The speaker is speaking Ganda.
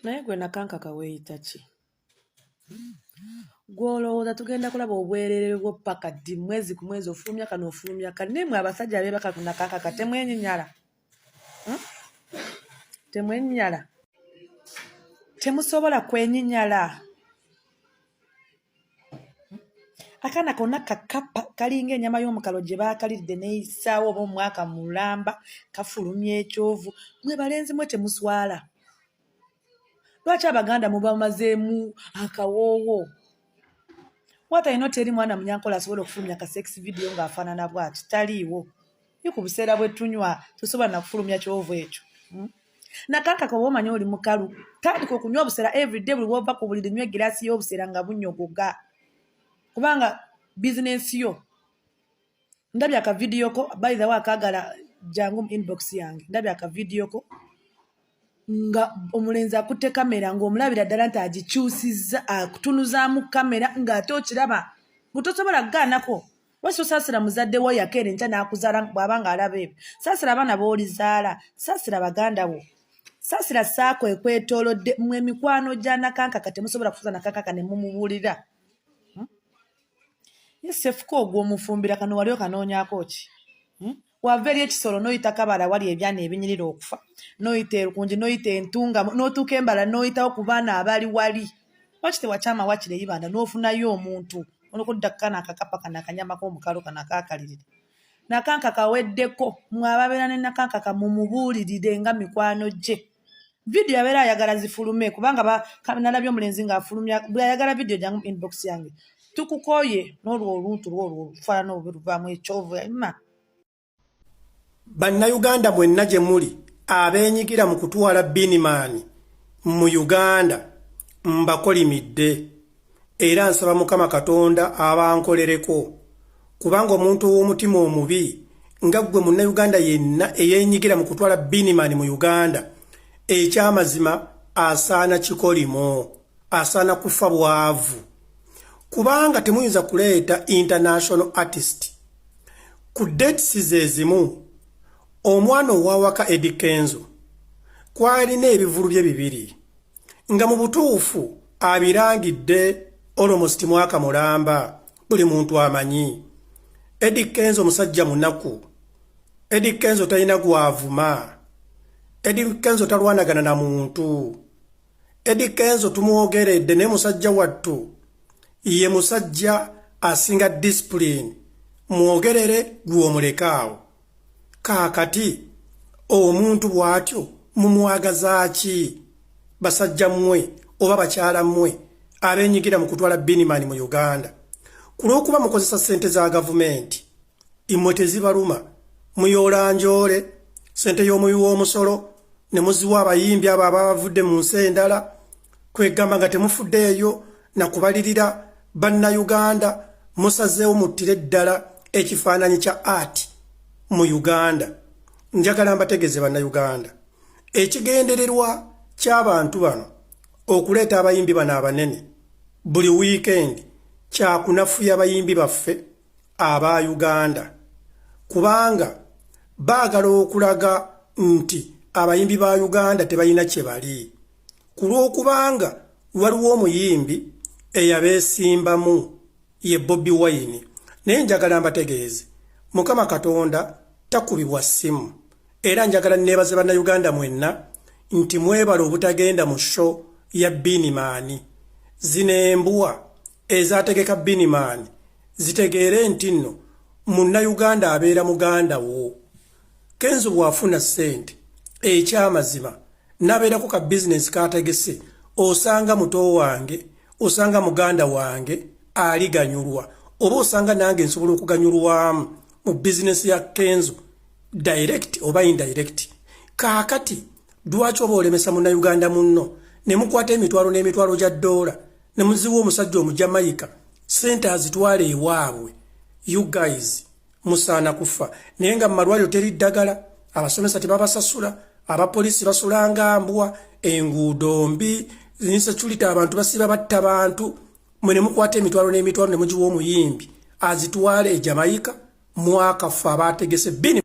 Naye gwe Nakankaka weeyita ki? Gw'olowooza tugenda kulaba obwereere bw'oppaka ddi mwezi ku mwezi ofulumya kano ofulumya kano. Naye mmwe abasajja abeebaka ku Nakankaka temwenyinyala? Temwenyinyala? Temusobola kwenyinyala? Akaana konna kakapa kalinga ennyama y'omukalo gye baakaliridde n'eyisaawo oba omwaka mulamba kafulumya ekyovu. Mwe balenzi mwe temuswala. Lwaki Abaganda mubamazeemu akawoowo? Watalina teri mwana munyankola asobola okufulumya ka sex video ng'afaanana bw'ati. Taliiwo. Ye ku buseera bwe tunywa tosobola na kufulumya kyovu ekyo. Nakankaka oba omanyi oli mukalu tandika okunywa obuseera everyday buli lw'ova ku buliri nywa egiraasi y'obuseera nga bunnyogoga. Kubanga bizinensi yo. Ndabye akavidiyo ko by the way akaagala jangu mu inbox yange. Ndabye akavidiyo ko nga omulenzi akutte kamera ng'omulabira ddala nti agikyusizza akutunuzaamu kamera ng'ate okiraba gutosobola kugaanako. Wasi saasira muzadde wo yakeera enkya n'akuzaala bw'aba ng'alaba ebyo. Saasira abaana b'olizaala, saasira baganda bo, saasira ssaako ekwetoolodde mmwe emikwano gya Nakankaka temusobola kufuza Nakankaka ne mumubuulira. Yesefuko ogw'omufumbira kano wali okanoonyaako ki? Wava eri ekisolo n'oyita kabala wali ebyana ebinyirira okufa, n'oyita erukungi, n'oyita entunga, n'otuuka embala n'oyitawo ku baana abali wali. Lwaki tewakyama wakiri eyibanda n'ofunayo omuntu olw'okudda kana akakapa kana akanyama k'omukalo kana akaakalirire. Nakankaka aweddeko mmwe ababeera ne Nakankaka mumubuulirire nga mikwano gye. Vidiyo abeera ayagala zifulume kubanga nalabye omulenzi ng'afulumya bwe ayagala vidiyo jangu inbox yange. Tukukooye n'olwo oluntu lwolwo olufaanana obuluvaamu ekyovu yalima. Bannayuganda mwenna gye muli abeenyigira mu kutwala Beenie Man mu Uganda mbakolimidde era nsaba Mukama Katonda abankolereko kubanga omuntu w'omutima omubi nga ggwe munnayuganda yenna eyeenyigira mu kutwala Beenie Man mu Uganda ekyamazima asaana kikolimo, asaana kufa bwavu kubanga temuyinza kuleeta international artist ku dates ezimu. Omwana owawaka Eddie Kenzo kwalina ebivulu bye bibiri nga mu butuufu abirangidde almost mwaka mulamba buli muntu amanyi. Eddie Kenzo musajja munaku. Eddie Kenzo talina gwavuma. Eddie Kenzo talwanagana na muntu. Eddie Kenzo tumwogeredde ne musajja wattu ye musajja asinga discipline mwogerere gw'omulekaawo. Kaakati omuntu bw'atyo mumwagaza ki? Basajja mmwe oba bakyala mmwe abeenyigira mu kutwala Beenie Man mu Uganda ku lw'okuba mukozesa ssente za gavumenti immwe tezibaluma muyoola njoole ssente y'omuyi w'omusolo ne muziwa abayimbi abo abavudde mu nsi endala kwegamba nga temufuddeeyo na kubalirira bannayuganda musazeewo muttire ddala ekifaananyi kya art mu Uganda. Njagala mbategeeze bannayuganda ekigendererwa ky'abantu bano okuleeta abayimbi bano abanene buli weekend kyakunafuya abayimbi baffe aba Uganda kubanga baagala okulaga nti abayimbi ba Uganda tebalina kye bali ku lw'okubanga waliwo omuyimbi eyabeesimbamu ye Bobi Wine. Naye njagala mbategeeze Mukama Katonda takubibwa ssimu era njagala neebaze bannayuganda mwenna nti mwebala obutagenda mu show ya Beenie Man. Zino embwa ezaategeka Beenie Man zitegeere nti nno munnayuganda abeera muganda wo. Kenzo bw'afuna ssente ekyamazima n'abeerako ka bizinesi kaategese osanga muto wange osanga muganda wange aliganyulwa oba osanga nange nsobola okuganyulwamu mu bizinesi ya Kenzo direct oba indirect. Kaakati lwaki oba olemesa munnayuganda munno ne mukwata emitwalo n'emitwalo gya ddoola ne muziwa omusajja Omujamayika ssente azitwala ewaabwe? You guys musaana kufa. Naye nga mu malwaliro teri ddagala, abasomesa tebabasasula, abapoliisi basula nga mbwa, enguudo mbi, insecurity abantu basiba batta bantu. Mwe ne mukwata emitwalo n'emitwalo ne mugiwa omuyimbi azitwale e Jamaica mwakafa abategese Beenie